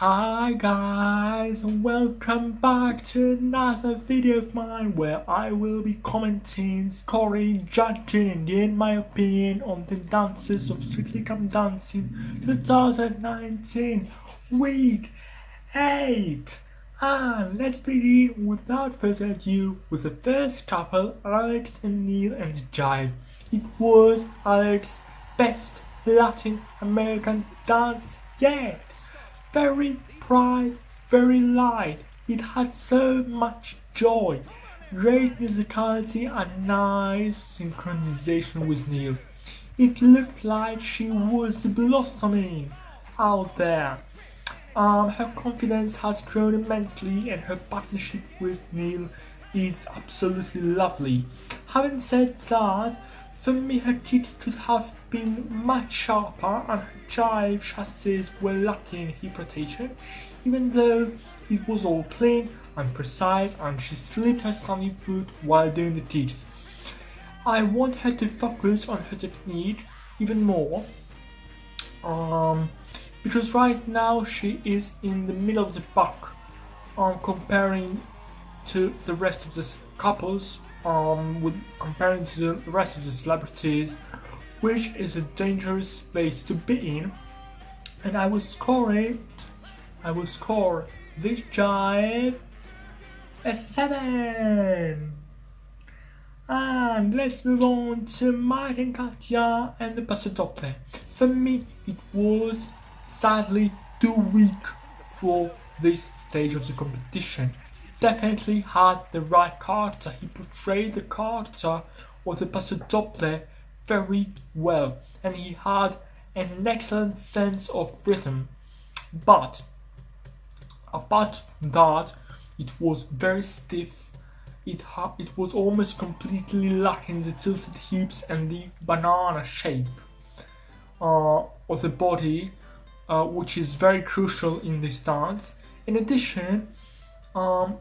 Hi guys, and welcome back to another video of mine where I will be commenting, scoring, judging and in my opinion on the dances of Strictly Come Dancing 2019 Week 8. And let's begin without further ado with the first couple, Alex and Neil and Jive. It was Alex's best Latin American dance yet. Very bright, very light. It had so much joy, great musicality and nice synchronization with Neil. It looked like she was blossoming out there. Her confidence has grown immensely and her partnership with Neil is absolutely lovely. Having said that, for me her kicks could have been much sharper and her jive chassis were lacking in hip rotation, even though it was all clean and precise and she slipped her standing foot while doing the kicks. I want her to focus on her technique even more, because right now she is in the middle of the pack, comparing to the rest of the couples, with comparing to the rest of the celebrities, which is a dangerous place to be in. And I will score this jive a 7. And let's move on to Mike and Katya and the Paso Doble. For me, it was sadly too weak for this stage of the competition. Definitely had the right character. He portrayed the character of the Paso Doble very well, and he had an excellent sense of rhythm. But apart from that, it was very stiff. It was almost completely lacking the tilted hips and the banana shape of the body, which is very crucial in this dance. In addition,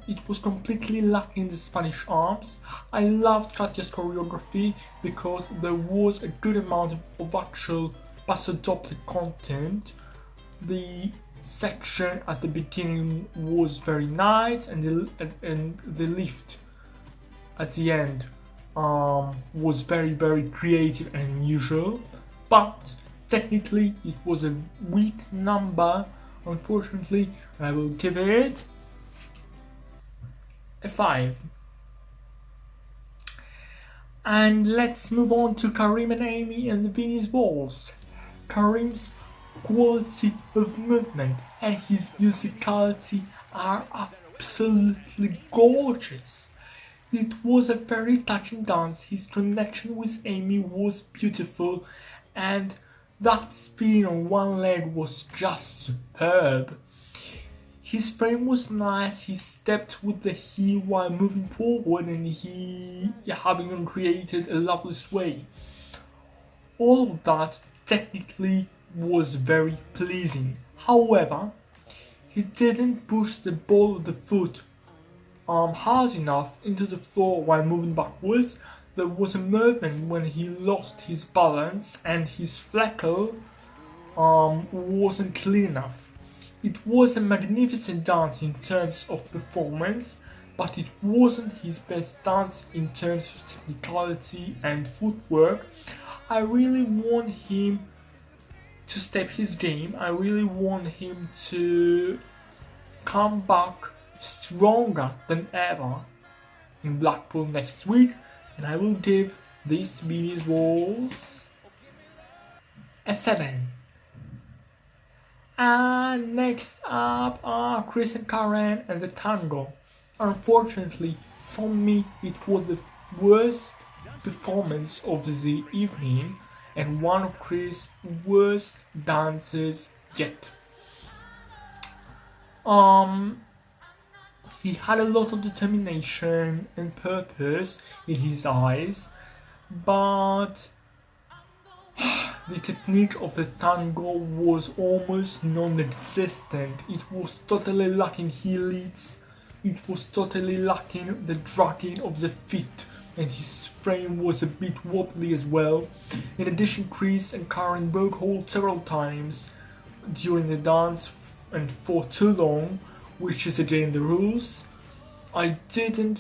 it was completely lacking the Spanish arms. I loved Katya's choreography because there was a good amount of actual Paso Doble content. The section at the beginning was very nice, and the lift at the end was very creative and unusual. But technically, it was a weak number, unfortunately, and I will give it a 5. And let's move on to Karim and Amy and the Venus Balls. Karim's quality of movement and his musicality are absolutely gorgeous. It was a very touching dance. His connection with Amy was beautiful, and that spin on one leg was just superb. His frame was nice, he stepped with the heel while moving forward and he having created a lovely sway. All of that technically was very pleasing. However, he didn't push the ball of the foot hard enough into the floor while moving backwards. There was a moment when he lost his balance and his fleckle wasn't clean enough. It was a magnificent dance in terms of performance, but it wasn't his best dance in terms of technicality and footwork. I really want him to step his game. I really want him to come back stronger than ever in Blackpool next week, and I will give these Venus Balls a 7. And next up are Chris and Karen and the tango. Unfortunately, for me, it was the worst performance of the evening and one of Chris' worst dances yet. He had a lot of determination and purpose in his eyes, but the technique of the tango was almost non-existent. It was totally lacking heel leads, it was totally lacking the dragging of the feet, and his frame was a bit wobbly as well. In addition, Chris and Karen broke hold several times during the dance and for too long, which is again the rules. I didn't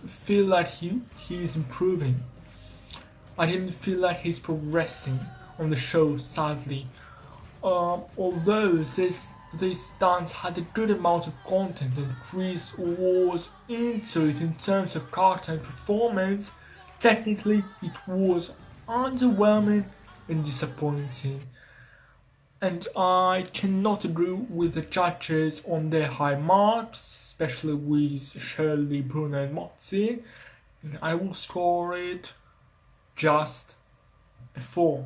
feel like he's improving. I didn't feel like he's progressing on the show, sadly. Although this dance had a good amount of content and Chris was into it in terms of character and performance, technically it was underwhelming and disappointing. And I cannot agree with the judges on their high marks, especially with Shirley, Bruno, and Motzi. And I will score it just a 4.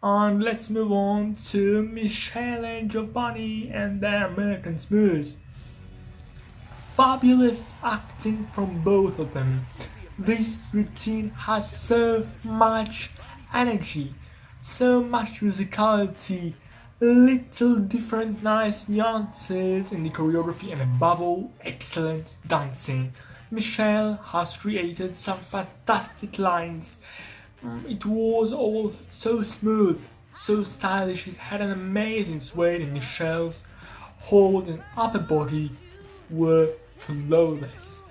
And let's move on to Michelle and Giovanni and their American Smooth. Fabulous acting from both of them. This routine had so much energy, so much musicality, little different nice nuances in the choreography, and above all, excellent dancing. Michelle has created some fantastic lines. It was all so smooth, so stylish. It had an amazing sway, and Michelle's hold and upper body were flawless.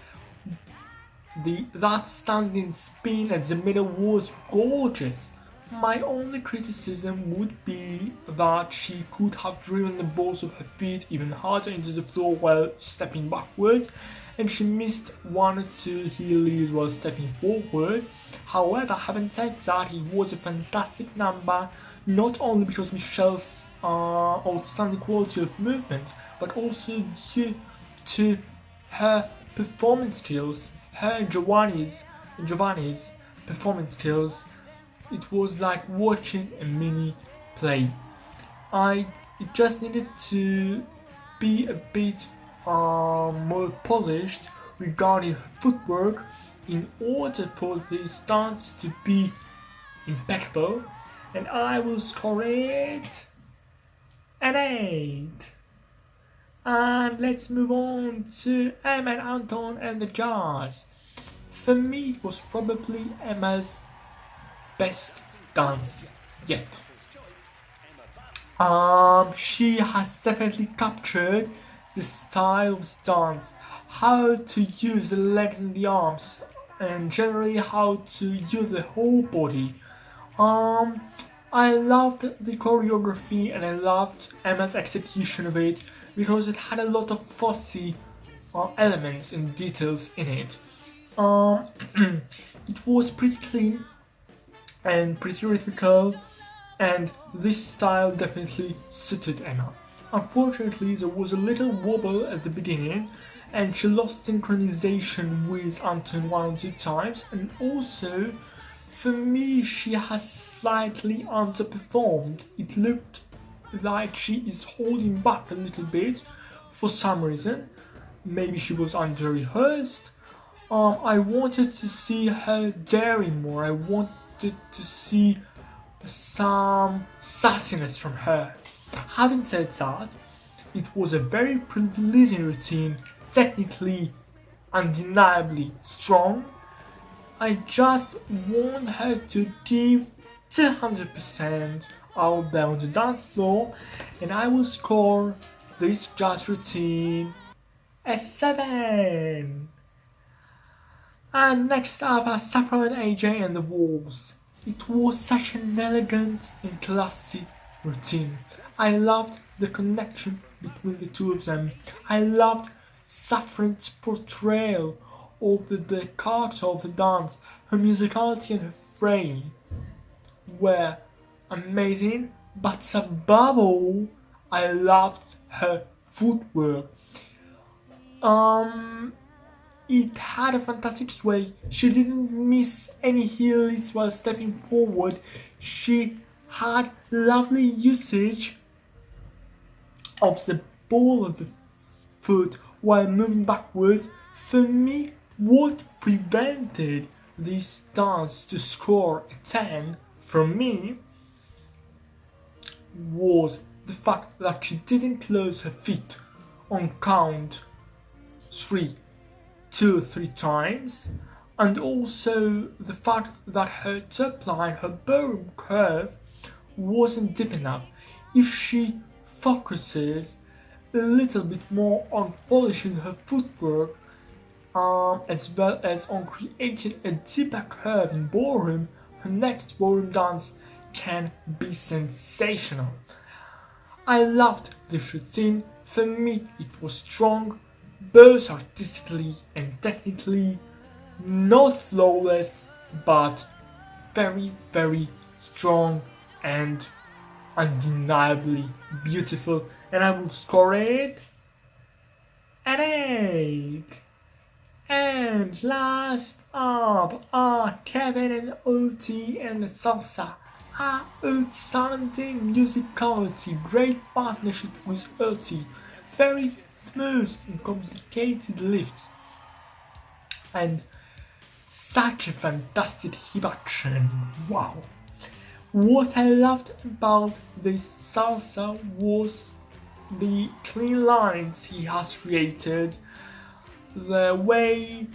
That standing spin at the middle was gorgeous. My only criticism would be that she could have driven the balls of her feet even harder into the floor while stepping backwards, and she missed 1 or 2 heel leads while stepping forward. However, having said that, it was a fantastic number, not only because Michelle's outstanding quality of movement, but also due to her performance skills, her and Giovanni's performance skills. It was like watching a mini play. It just needed to be a bit more polished regarding her footwork in order for this dance to be impeccable, and I will score it an 8. And let's move on to Emma and Anton and the Jazz. For me, it was probably Emma's best dance yet. She has definitely captured the style of dance, how to use the legs and the arms, and generally how to use the whole body. I loved the choreography and I loved Emma's execution of it because it had a lot of fussy elements and details in it. It was pretty clean and pretty rhythmical, and this style definitely suited Emma. Unfortunately, there was a little wobble at the beginning, and she lost synchronization with Anton 1 or 2 times, and also, for me, she has slightly underperformed. It looked like she is holding back a little bit for some reason. Maybe she was under-rehearsed. I wanted to see her daring more. I wanted to see some sassiness from her. Having said that, it was a very pleasing routine, technically undeniably strong. I just want her to give 200% out there on the dance floor, and I will score this jazz routine a 7. And next up are Saffron and AJ and the Wolves. It was such an elegant and classy routine. I loved the connection between the two of them. I loved Saffron's portrayal of the character of the dance. Her musicality and her frame were amazing, but above all, I loved her footwork. It had a fantastic sway. She didn't miss any heel leads while stepping forward. She had lovely usage of the ball of the foot while moving backwards. For me, what prevented this dance to score a 10 from me was the fact that she didn't close her feet on count 3, 2 or 3 times, and also the fact that her top line, her ballroom curve, wasn't deep enough. if she focuses a little bit more on polishing her footwork, as well as on creating a deeper curve in ballroom, her next ballroom dance can be sensational. I loved this routine. For me, it was strong, both artistically and technically, not flawless, but very, very strong and undeniably beautiful. And I would score it an 8. And last up are Kevin and Ulti and Salsa. Outstanding musicality, great partnership with Ulti, very smooth and complicated lifts, and such a fantastic hip action. Wow! What I loved about this salsa was the clean lines he has created, the way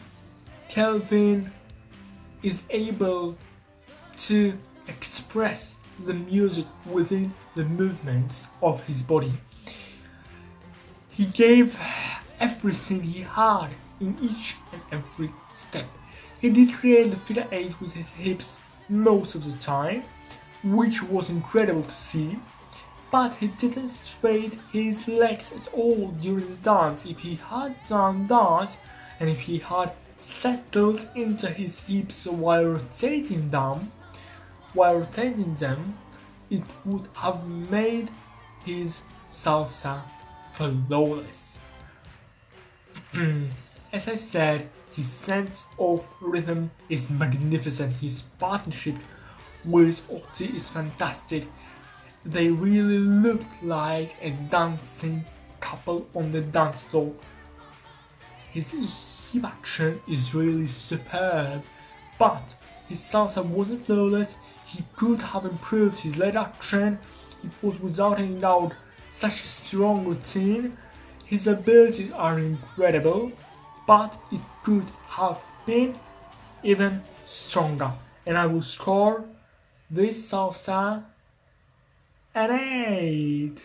Kelvin is able to express the music within the movements of his body. He gave everything he had in each and every step. He did create the figure 8 with his hips most of the time, which was incredible to see, but he didn't straight his legs at all during the dance. If he had done that, and if he had settled into his hips while rotating them, it would have made his salsa flawless. As I said, his sense of rhythm is magnificent. His partnership with Ulti is fantastic. They really looked like a dancing couple on the dance floor. His hip action is really superb, but his salsa wasn't flawless. He could have improved his leg action. It was without any doubt such a strong routine. His abilities are incredible, but it could have been even stronger. And I will score this salsa an 8.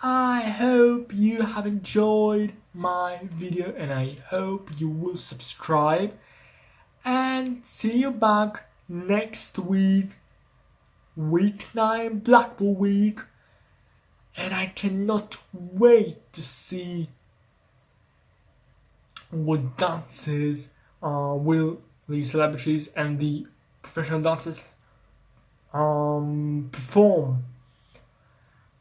I hope you have enjoyed my video, and I hope you will subscribe, and see you back next week, week 9, Blackpool week, and I cannot wait to see what dances will the celebrities and the professional dancers perform.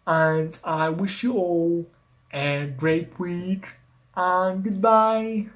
And I wish you all a great week, and goodbye.